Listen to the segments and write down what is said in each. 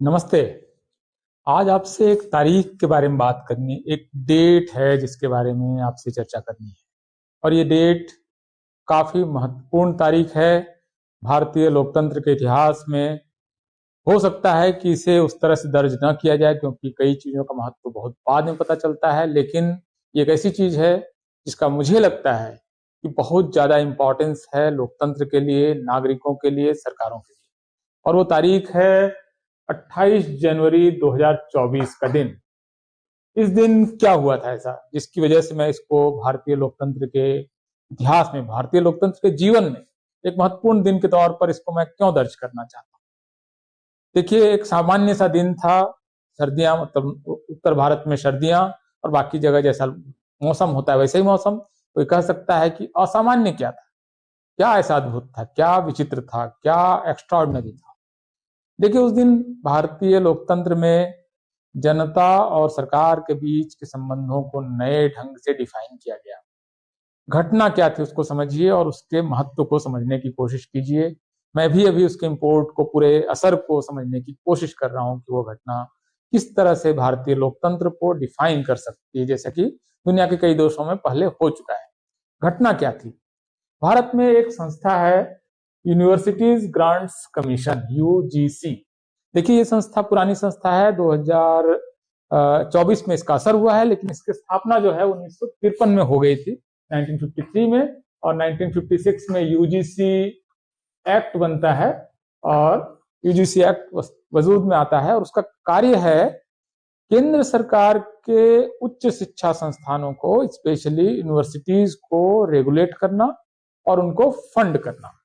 नमस्ते। आज आपसे एक तारीख के बारे में बात करनी है, एक डेट है जिसके बारे में आपसे चर्चा करनी है। और ये डेट काफी महत्वपूर्ण तारीख है भारतीय लोकतंत्र के इतिहास में। हो सकता है कि इसे उस तरह से दर्ज न किया जाए क्योंकि कई चीजों का महत्व बहुत बाद में पता चलता है, लेकिन ये एक ऐसी चीज है जिसका मुझे लगता है कि बहुत ज्यादा इंपॉर्टेंस है लोकतंत्र के लिए, नागरिकों के लिए, सरकारों के लिए। और वो तारीख है 28 जनवरी 2024 का दिन। इस दिन क्या हुआ था ऐसा जिसकी वजह से मैं इसको भारतीय लोकतंत्र के इतिहास में, भारतीय लोकतंत्र के जीवन में एक महत्वपूर्ण दिन के तौर पर इसको मैं क्यों दर्ज करना चाहता हूँ। देखिए, एक सामान्य सा दिन था। सर्दियां, मतलब उत्तर भारत में सर्दियां और बाकी जगह जैसा मौसम होता है वैसे ही मौसम। कोई कह सकता है कि असामान्य क्या था, क्या ऐसा अद्भुत था, क्या विचित्र था, क्या एक्स्ट्राऑर्डिनरी था। देखिए, उस दिन भारतीय लोकतंत्र में जनता और सरकार के बीच के संबंधों को नए ढंग से डिफाइन किया गया। घटना क्या थी उसको समझिए और उसके महत्व को समझने की कोशिश कीजिए। मैं भी अभी उसके इम्पोर्ट को, पूरे असर को समझने की कोशिश कर रहा हूं कि वो घटना किस तरह से भारतीय लोकतंत्र को डिफाइन कर सकती है, जैसा कि दुनिया के कई देशों में पहले हो चुका है। घटना क्या थी? भारत में एक संस्था है, यूनिवर्सिटीज ग्रांट्स कमीशन, यूजीसी। देखिए, ये संस्था पुरानी संस्था है, 2024 में इसका असर हुआ है, लेकिन इसकी स्थापना जो है 1953 में हो गई थी, 1953 में। और 1956 में यूजीसी एक्ट बनता है और यूजीसी एक्ट वजूद में आता है और उसका कार्य है केंद्र सरकार के उच्च शिक्षा संस्थानों को, स्पेशली यूनिवर्सिटीज को रेगुलेट करना और उनको फंड करना।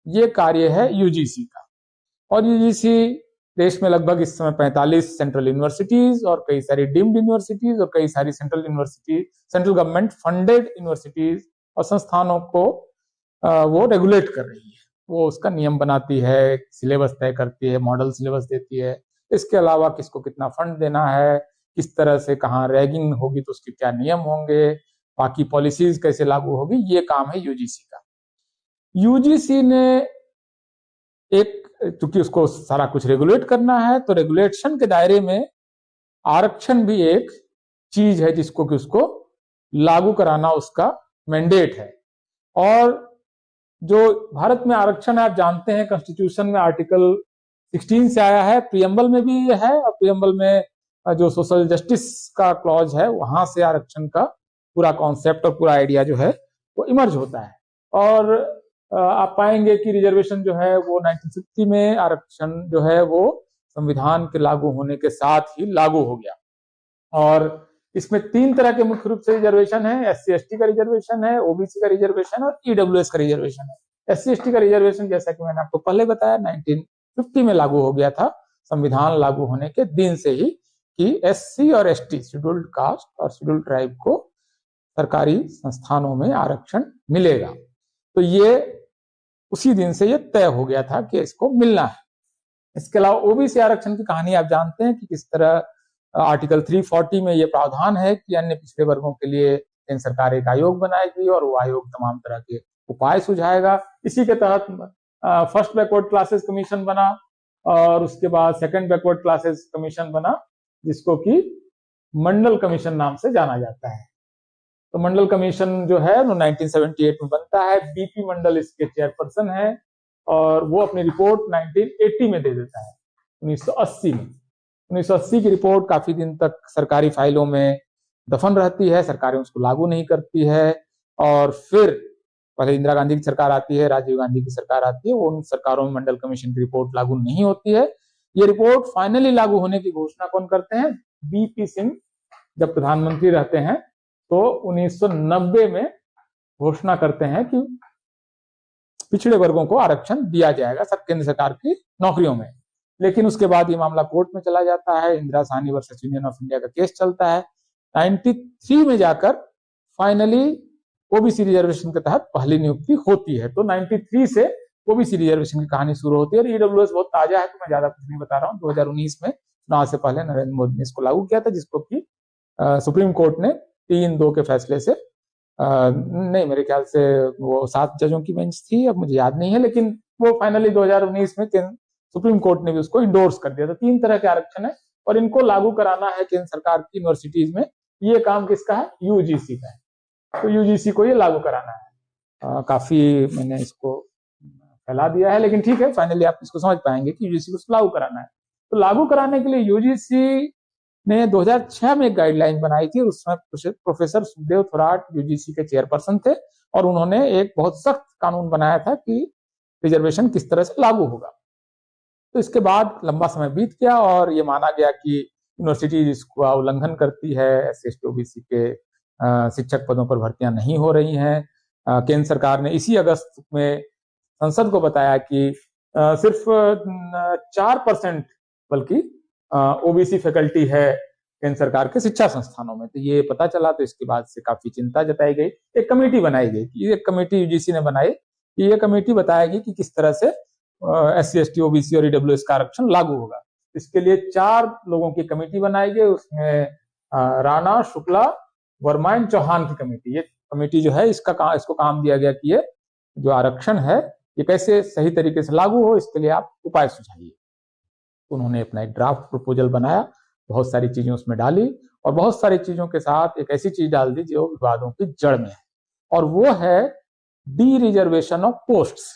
ये कार्य है यूजीसी का। और यूजीसी देश में लगभग इस समय 45 सेंट्रल यूनिवर्सिटीज और कई सारी डीम्ड यूनिवर्सिटीज और कई सारी central university, central government funded universities और संस्थानों को वो रेगुलेट कर रही है। वो उसका नियम बनाती है, सिलेबस तय करती है, मॉडल सिलेबस देती है। इसके अलावा किसको कितना फंड देना है, किस तरह से कहाँ रैगिंग होगी तो उसके क्या नियम होंगे, बाकी पॉलिसीज कैसे लागू होगी, ये काम है यूजीसी का। यूजीसी ने एक, चूंकि उसको सारा कुछ रेगुलेट करना है तो रेगुलेशन के दायरे में आरक्षण भी एक चीज है जिसको कि उसको लागू कराना उसका मैंडेट है। और जो भारत में आरक्षण है, आप जानते हैं, कॉन्स्टिट्यूशन में आर्टिकल 16 से आया है, प्रियम्बल में भी है, और प्रियम्बल में जो सोशल जस्टिस का क्लॉज है वहां से आरक्षण का पूरा कॉन्सेप्ट और पूरा आइडिया जो है वो इमर्ज होता है। और आप पाएंगे कि रिजर्वेशन जो है वो 1950 में, आरक्षण जो है वो संविधान के लागू होने के साथ ही लागू हो गया। और इसमें 3 तरह के मुख्य रूप से रिजर्वेशन है, एससी एसटी का रिजर्वेशन है, ओबीसी का रिजर्वेशन और ईडब्ल्यूएस का रिजर्वेशन है। एससी एसटी का रिजर्वेशन, जैसा कि मैंने आपको पहले बताया, 1950 में लागू हो गया था, संविधान लागू होने के दिन से ही, कि एससी और एसटी, शेड्यूल्ड कास्ट और शेड्यूल्ड ट्राइब को सरकारी संस्थानों में आरक्षण मिलेगा। तो ये उसी दिन से ये तय हो गया था कि इसको मिलना है। इसके अलावा ओबीसी आरक्षण की कहानी आप जानते हैं कि किस तरह आर्टिकल 340 में ये प्रावधान है कि अन्य पिछड़े वर्गों के लिए केंद्र सरकार एक आयोग बनाएगी और वो आयोग तमाम तरह के उपाय सुझाएगा। इसी के तहत फर्स्ट बैकवर्ड क्लासेस कमीशन बना और उसके बाद सेकंड बैकवर्ड क्लासेस कमीशन बना, जिसको कि मंडल कमीशन नाम से जाना जाता है। तो मंडल कमीशन जो है वो 1978 में बनता है। बीपी मंडल इसके चेयरपर्सन है और वो अपनी रिपोर्ट 1980 में दे देता है, 1980 में। 1980 की रिपोर्ट काफी दिन तक सरकारी फाइलों में दफन रहती है, सरकारें उसको लागू नहीं करती है। और फिर पहले इंदिरा गांधी की सरकार आती है, राजीव गांधी की सरकार आती है, उन सरकारों में मंडल कमीशन की रिपोर्ट लागू नहीं होती है। ये रिपोर्ट फाइनली लागू होने की घोषणा कौन करते हैं? बीपी सिंह जब प्रधानमंत्री रहते हैं तो 1990 में घोषणा करते हैं कि पिछड़े वर्गों को आरक्षण दिया जाएगा सब केंद्र सरकार की नौकरियों में। लेकिन उसके बाद ये मामला कोर्ट में चला जाता है, Indira Sahni versus union of India का केस चलता है। 93 में जाकर फाइनली ओबीसी रिजर्वेशन के तहत पहली नियुक्ति होती है। तो 93 से ओबीसी रिजर्वेशन की कहानी शुरू होती है। और ईडब्ल्यूएस बहुत ताजा है तो मैं ज्यादा कुछ नहीं बता रहा हूँ। 2019 में चुनाव से पहले नरेंद्र मोदी ने इसको लागू किया था, जिसको कि सुप्रीम कोर्ट ने 3-2 के फैसले से, नहीं मेरे ख्याल से वो 7 जजों की बेंच थी, अब मुझे याद नहीं है, लेकिन वो फाइनली 2019 में सुप्रीम कोर्ट ने भी उसको इंडोर्स कर दिया। तो 3 तरह के आरक्षण है और इनको लागू कराना है केंद्र सरकार की यूनिवर्सिटीज में। ये काम किसका है? यूजीसी का है। तो यूजीसी को ये लागू कराना है। काफी मैंने इसको फैला दिया है, लेकिन ठीक है, फाइनली आप इसको समझ पाएंगे कि यूजीसी को लागू कराना है। तो लागू कराने के लिए यूजीसी ने 2006 में एक गाइडलाइन बनाई थी। उसमें प्रोफेसर सुखदेव थोराट यूजीसी के चेयरपर्सन थे और उन्होंने एक बहुत सख्त कानून बनाया था कि रिजर्वेशन किस तरह से लागू होगा। तो इसके बाद लंबा समय बीत गया और ये माना गया कि यूनिवर्सिटी इसका उल्लंघन करती है, SC ST OBC के शिक्षक पदों पर भर्तियां नहीं हो रही हैं। केंद्र सरकार ने इसी अगस्त में संसद को बताया कि सिर्फ 4% बल्कि ओबीसी फैकल्टी है केंद्र सरकार के शिक्षा संस्थानों में। तो ये पता चला, तो इसके बाद से काफी चिंता जताई गई। एक कमेटी बनाई गई, एक कमेटी यूजीसी ने बनाई कि ये कमेटी बताएगी कि किस तरह से SC ST OBC और EWS का आरक्षण लागू होगा। इसके लिए 4 लोगों की कमेटी बनाई गई। उसमें राणा, शुक्ला, वर्मा एंड चौहान की कमेटी। ये कमेटी जो है इसको काम दिया गया कि ये जो आरक्षण है ये कैसे सही तरीके से लागू हो, इसके लिए आप उपाय सुझाइए। उन्होंने अपना एक ड्राफ्ट प्रपोजल बनाया, बहुत सारी चीजें उसमें डाली और बहुत सारी चीजों के साथ एक ऐसी चीज डाल दी जो विवादों की जड़ में है, और वो है डी रिजर्वेशन ऑफ पोस्ट्स।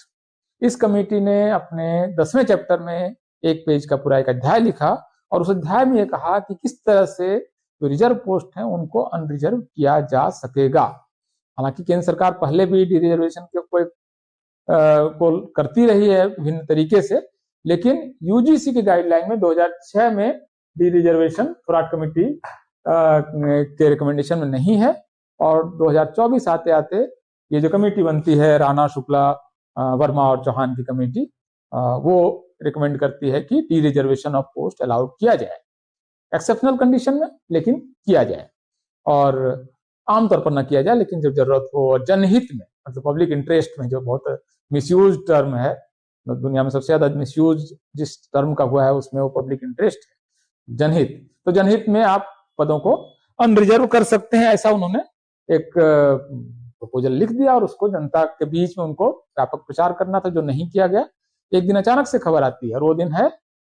इस कमेटी ने अपने 10वें चैप्टर में 1 पेज का पूरा एक अध्याय लिखा और उस अध्याय में ये कहा कि किस तरह से जो रिजर्व पोस्ट है उनको अनरिजर्व किया जा सकेगा। हालांकि केंद्र सरकार पहले भी डी रिजर्वेशन के को करती रही है विभिन्न तरीके से, लेकिन यूजीसी की गाइडलाइन में 2006 में डी रिजर्वेशन थोराट कमेटी के रिकमेंडेशन में नहीं है और 2024 आते आते ये जो कमेटी बनती है राणा, शुक्ला, वर्मा और चौहान की कमेटी, वो रिकमेंड करती है कि the reservation of post allowed किया जाए एक्सेप्शनल कंडीशन में, लेकिन किया जाए और आमतौर पर ना किया जाए, लेकिन जब जरूरत हो और जनहित में, मतलब पब्लिक इंटरेस्ट में, जो बहुत मिसयूज टर्म है, दुनिया में सबसे ज्यादा मिसयूज जिस टर्म का हुआ है उसमें वो पब्लिक इंटरेस्ट है, जनहित। तो जनहित में आप पदों को अनरिजर्व कर सकते हैं, ऐसा उन्होंने एक प्रपोजल लिख दिया और उसको जनता के बीच में उनको व्यापक प्रचार करना था, जो नहीं किया गया। एक दिन अचानक से खबर आती है और वो दिन है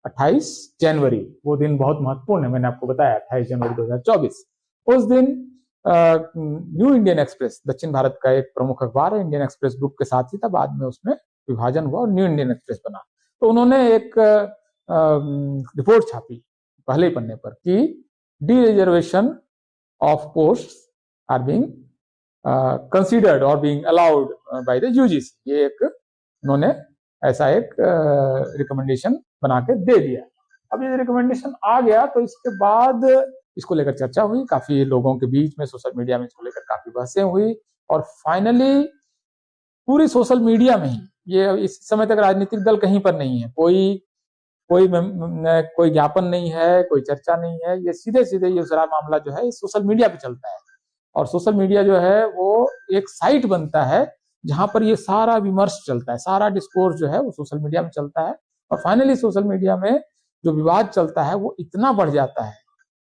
28 जनवरी। वो दिन बहुत महत्वपूर्ण है, मैंने आपको बताया 28 जनवरी 2024। उस दिन न्यू इंडियन एक्सप्रेस, दक्षिण भारत का एक प्रमुख अखबार है, इंडियन एक्सप्रेस ग्रुप के साथ ही था, बाद में उसमें विभाजन हुआ और न्यू इंडियन एक्सप्रेस बना। तो उन्होंने एक रिपोर्ट छापी पहले पन्ने पर कि the reservation of post are being considered और being allowed by the UGC. ये एक उन्होंने ऐसा एक रिकमेंडेशन बना के दे दिया। अब ये रिकमेंडेशन आ गया तो इसके बाद इसको लेकर चर्चा हुई, काफी लोगों के बीच में सोशल मीडिया में इसको लेकर काफी बहसें हुई और फाइनली पूरी सोशल मीडिया में ही, ये इस समय तक राजनीतिक दल कहीं पर नहीं है, कोई ज्ञापन नहीं है, कोई चर्चा नहीं है, ये सीधे सीधे ये सारा मामला जो है सोशल मीडिया पे चलता है। और सोशल मीडिया जो है वो एक साइट बनता है जहां पर ये सारा विमर्श चलता है, सारा डिस्कोर्स जो है वो सोशल मीडिया में चलता है और फाइनली सोशल मीडिया में जो विवाद चलता है वो इतना बढ़ जाता है,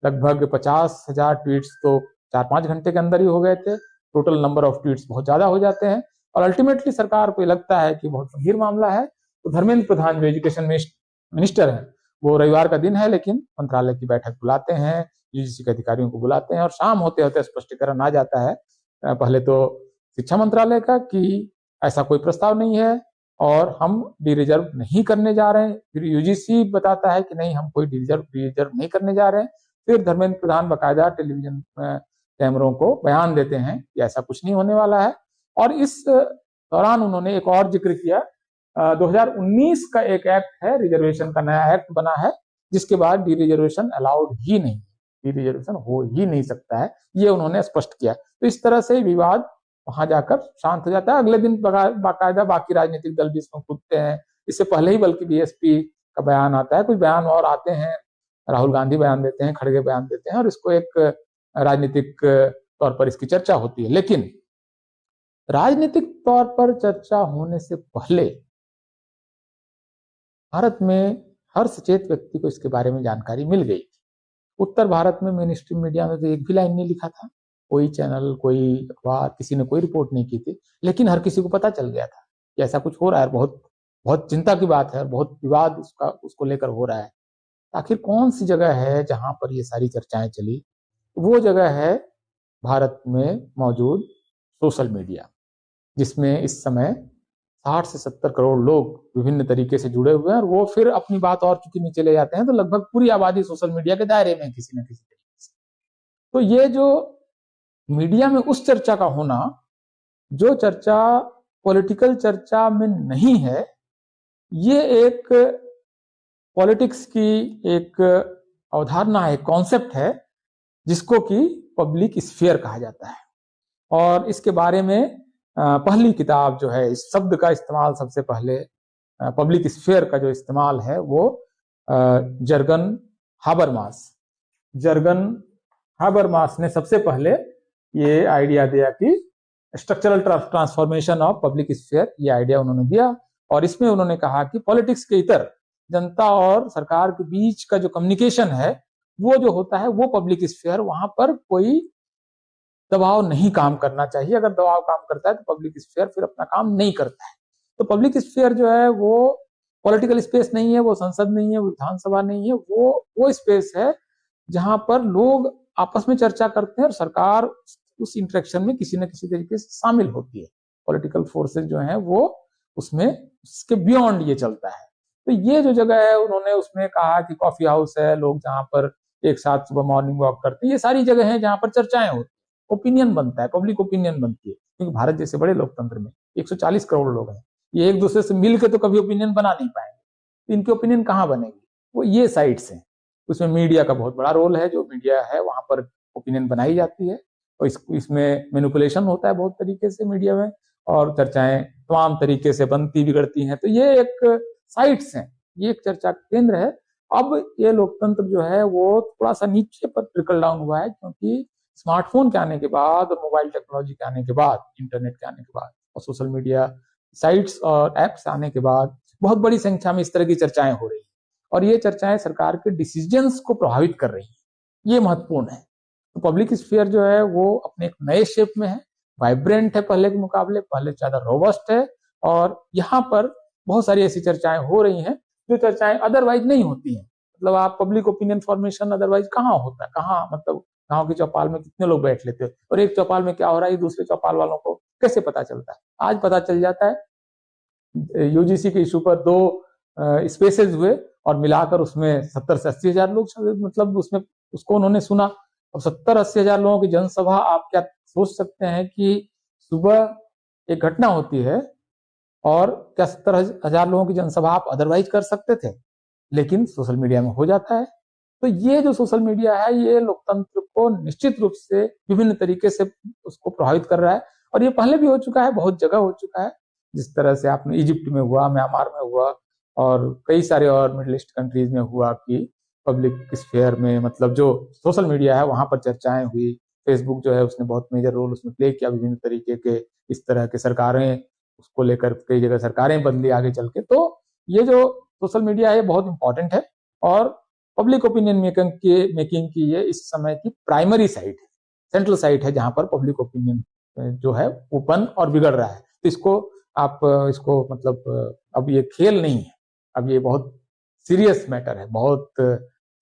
लगभग 50,000 ट्वीट्स तो 4-5 घंटे के अंदर ही हो गए थे। टोटल नंबर ऑफ ट्वीट्स बहुत ज्यादा हो जाते हैं और अल्टीमेटली सरकार को लगता है कि बहुत गंभीर मामला है। तो धर्मेंद्र प्रधान जो एजुकेशन मिनिस्टर है, वो रविवार का दिन है लेकिन मंत्रालय की बैठक बुलाते हैं, यूजीसी के अधिकारियों को बुलाते हैं और शाम होते होते स्पष्टीकरण आ जाता है पहले तो शिक्षा मंत्रालय का कि ऐसा कोई प्रस्ताव नहीं है और हम डी रिजर्व नहीं करने जा रहे हैं। फिर यूजीसी बताता है कि नहीं, हम कोई डी रिजर्व नहीं करने जा रहे हैं। फिर धर्मेंद्र प्रधान बाकायदा टेलीविजन कैमरों को बयान देते हैं कि ऐसा कुछ नहीं होने वाला है। और इस दौरान उन्होंने एक और जिक्र किया, 2019 का एक एक्ट है, रिजर्वेशन का नया एक्ट बना है, जिसके बाद डी रिजर्वेशन अलाउड ही नहीं, डी रिजर्वेशन हो ही नहीं सकता है, ये उन्होंने स्पष्ट किया। तो इस तरह से विवाद वहां जाकर शांत हो जाता है। अगले दिन बाकायदा बाकी राजनीतिक दल भी इसमें कूदते हैं। इससे पहले ही बल्कि बीएसपी का बयान आता है, कुछ बयान और आते हैं, राहुल गांधी बयान देते हैं, खड़गे बयान देते हैं और इसको एक राजनीतिक तौर पर इसकी चर्चा होती है। लेकिन राजनीतिक तौर पर चर्चा होने से पहले भारत में हर सचेत व्यक्ति को इसके बारे में जानकारी मिल गई थी। उत्तर भारत में मेन स्ट्रीम मीडिया में तो एक भी लाइन नहीं लिखा था, कोई चैनल, कोई अखबार, किसी ने कोई रिपोर्ट नहीं की थी, लेकिन हर किसी को पता चल गया था कि ऐसा कुछ हो रहा है, बहुत बहुत चिंता की बात है और बहुत विवाद उसको लेकर हो रहा है। आखिर कौन सी जगह है जहां पर ये सारी चर्चाएं चली? वो जगह है भारत में मौजूद सोशल मीडिया, जिसमें इस समय 60 से 70 करोड़ लोग विभिन्न तरीके से जुड़े हुए हैं, और वो फिर अपनी बात और चुकी नीचे ले जाते हैं तो लगभग पूरी आबादी सोशल मीडिया के दायरे में किसी न किसी तरीके से। तो ये जो मीडिया में उस चर्चा का होना, जो चर्चा पॉलिटिकल चर्चा में नहीं है, ये एक पॉलिटिक्स की एक अवधारणा है, कॉन्सेप्ट है, जिसको कि पब्लिक स्फीयर कहा जाता है। और इसके बारे में पहली किताब जो है, इस शब्द का इस्तेमाल सबसे पहले, पब्लिक स्फीयर का जो इस्तेमाल है वो जर्गन हाबरमास जर्गन हाबरमास ने सबसे पहले ये आइडिया दिया कि structural transformation of public sphere, ये आइडिया उन्होंने दिया। और इसमें उन्होंने कहा कि पॉलिटिक्स के इतर जनता और सरकार के बीच का जो कम्युनिकेशन है वो जो होता है वो पब्लिक स्फीयर, वहां पर कोई दबाव नहीं काम करना चाहिए। अगर दबाव काम करता है तो पब्लिक स्फीयर फिर अपना काम नहीं करता है। तो पब्लिक स्फीयर जो है वो पॉलिटिकल स्पेस नहीं है, वो संसद नहीं है, वो विधानसभा नहीं है, वो स्पेस है जहां पर लोग आपस में चर्चा करते हैं और सरकार उस इंटरेक्शन में किसी न किसी तरीके से शामिल होती है। पॉलिटिकल फोर्सेस जो हैं वो उसमें उसके बियॉन्ड ये चलता है। तो ये जो जगह है, उन्होंने उसमें कहा कि कॉफी हाउस है, लोग जहां पर एक साथ सुबह मॉर्निंग वॉक करते हैं, ये सारी जगह है जहां पर चर्चाएं होती, ओपिनियन बनता है, पब्लिक ओपिनियन बनती है। क्योंकि भारत जैसे बड़े लोकतंत्र में 140 करोड़ लोग हैं, ये एक दूसरे से मिलकर तो कभी ओपिनियन बना नहीं पाएंगे, तो इनके ओपिनियन कहाँ बनेंगे? वो ये साइट्स हैं। उसमें मीडिया का बहुत बड़ा रोल है, जो मीडिया है वहां पर ओपिनियन बनाई जाती है, और इसमें मैनिपुलेशन होता है बहुत तरीके से मीडिया में, और चर्चाएं तमाम तरीके से बनती बिगड़ती हैं। तो ये एक साइट्स हैं, ये एक चर्चा केंद्र है। अब ये लोकतंत्र जो है वो थोड़ा सा नीचे पर ट्रिकल डाउन हुआ है, क्योंकि स्मार्टफोन के आने के बाद और मोबाइल टेक्नोलॉजी के आने के बाद, इंटरनेट के आने के बाद और सोशल मीडिया साइट्स और एप्स आने के बाद बहुत बड़ी संख्या में इस तरह की चर्चाएं हो रही हैं, और ये चर्चाएं सरकार के डिसीजंस को प्रभावित कर रही हैं। ये महत्वपूर्ण है। तो पब्लिक स्फीयर जो है वो अपने एक नए शेप में है, वाइब्रेंट है, पहले के मुकाबले पहले ज्यादा रोबस्ट है, और यहाँ पर बहुत सारी ऐसी चर्चाएं हो रही हैं जो चर्चाएं अदरवाइज नहीं होती हैं। मतलब आप पब्लिक ओपिनियन फॉर्मेशन अदरवाइज कहाँ होता है, कहाँ, मतलब गांव की चौपाल में कितने लोग बैठ लेते हैं, और एक चौपाल में क्या हो रहा है दूसरे चौपाल वालों को कैसे पता चलता है? आज पता चल जाता है। यूजीसी के इशू पर 2 स्पेसेस हुए और मिलाकर उसमें 70 से 80 हजार लोग, मतलब उसमें उसको उन्होंने सुना। अब 70-80 हजार लोगों की जनसभा, आप क्या सोच सकते हैं कि सुबह एक घटना होती है, और क्या 70 हजार लोगों की जनसभा आप अदरवाइज कर सकते थे? लेकिन सोशल मीडिया में हो जाता है। तो ये जो सोशल मीडिया है ये लोकतंत्र को निश्चित रूप से विभिन्न तरीके से उसको प्रभावित कर रहा है, और ये पहले भी हो चुका है, बहुत जगह हो चुका है। जिस तरह से आपने इजिप्ट में हुआ, म्यांमार में हुआ, और कई सारे और मिडिल ईस्ट कंट्रीज में हुआ कि पब्लिक स्फेयर में, मतलब जो सोशल मीडिया है वहां पर चर्चाएं हुई। फेसबुक जो है उसने बहुत मेजर रोल उसमें प्ले किया, विभिन्न तरीके के इस तरह के सरकारें उसको लेकर कई जगह सरकारें बदली आगे चल के। तो ये जो सोशल मीडिया है बहुत इंपॉर्टेंट है, और पब्लिक ओपिनियन मेकिंग की ये इस समय की प्राइमरी साइट है, सेंट्रल साइट है, जहां पर पब्लिक ओपिनियन जो है ओपन और बिगड़ रहा है। तो इसको मतलब अब ये खेल नहीं है, अब ये बहुत सीरियस मैटर है, बहुत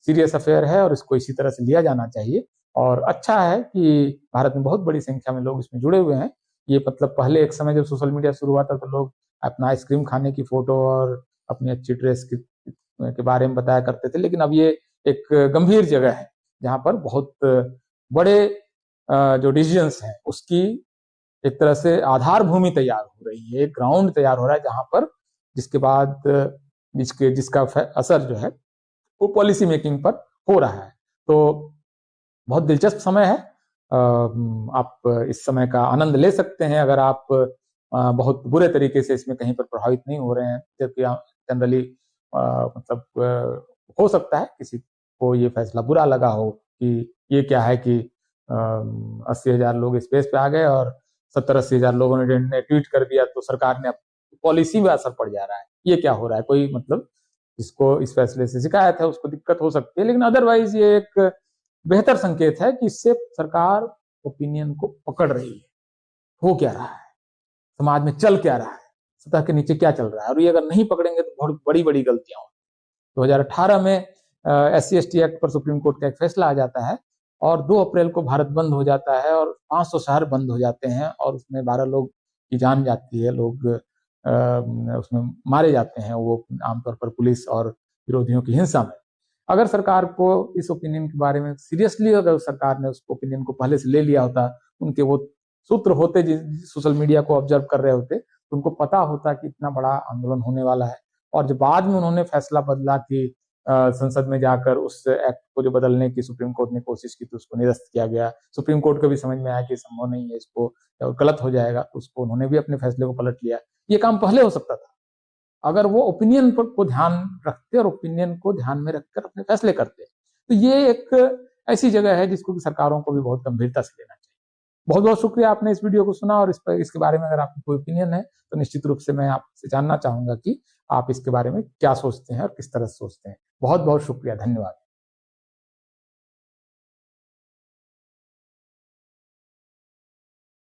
सीरियस अफेयर है, और इसको इसी तरह से लिया जाना चाहिए। और अच्छा है कि भारत में बहुत बड़ी संख्या में लोग इसमें जुड़े हुए हैं। ये मतलब पहले एक समय जब सोशल मीडिया शुरू हुआ था तो लोग अपना आइसक्रीम खाने की फोटो और अपनी अच्छी ड्रेस के बारे में बताया करते थे, लेकिन अब ये एक गंभीर जगह है जहां पर बहुत बड़े जो डिसीजंस हैं उसकी एक तरह से आधार भूमि तैयार हो रही है, एक ग्राउंड तैयार हो रहा है जहां पर जिसके बाद जिसका असर जो है वो पॉलिसी मेकिंग पर हो रहा है। तो बहुत दिलचस्प समय है। आप इस समय का आनंद ले सकते हैं अगर आप बहुत बुरे तरीके से इसमें कहीं पर प्रभावित नहीं हो रहे हैं, जबकि जनरली मतलब हो सकता है किसी को ये फैसला बुरा लगा हो कि ये क्या है कि 80 हजार लोग स्पेस पे आ गए और 70-80 हजार लोगों ने ट्वीट कर दिया तो सरकार ने पॉलिसी में असर पड़ जा रहा है, ये क्या हो रहा है? कोई मतलब जिसको इस फैसले से शिकायत है उसको दिक्कत हो सकती है, लेकिन अदरवाइज ये एक बेहतर संकेत है कि इससे सरकार ओपिनियन को पकड़ रही है, हो क्या रहा है, समाज में चल क्या रहा है, सतह के नीचे क्या चल रहा है, और ये अगर नहीं पकड़ेंगे तो बहुत बड़ी बड़ी गलतियां होंगी। 2018 में SC/ST एक्ट पर सुप्रीम कोर्ट का एक फैसला आ जाता है और 2 अप्रैल को भारत बंद हो जाता है और 500 शहर बंद हो जाते हैं और उसमें 12 लोग की जान जाती है, लोग उसमें मारे जाते हैं, वो आमतौर पर पुलिस और विरोधियों की हिंसा में। अगर सरकार को इस ओपिनियन के बारे में सीरियसली, अगर सरकार ने उस ओपिनियन को पहले से ले लिया होता, उनके वो सूत्र होते सोशल मीडिया को ऑब्जर्व कर रहे होते, तो उनको पता होता कि इतना बड़ा आंदोलन होने वाला है। और जब बाद में उन्होंने फैसला बदला कि संसद में जाकर उस एक्ट को जो बदलने की सुप्रीम कोर्ट ने कोशिश की तो उसको निरस्त किया गया। सुप्रीम कोर्ट को भी समझ में आया कि संभव नहीं है, इसको गलत हो जाएगा, तो उसको उन्होंने भी अपने फैसले को पलट लिया। ये काम पहले हो सकता था अगर वो ओपिनियन को ध्यान रखते और ओपिनियन को ध्यान में रखकर अपने फैसले करते। तो ये एक ऐसी जगह है जिसको कि सरकारों को भी बहुत गंभीरता से लेना चाहिए। बहुत बहुत शुक्रिया, आपने इस वीडियो को सुना, और इसके बारे में अगर आपको कोई ओपिनियन है तो निश्चित रूप से मैं आपसे जानना चाहूंगा कि आप इसके बारे में क्या सोचते हैं और किस तरह से सोचते हैं। बहुत बहुत शुक्रिया, धन्यवाद।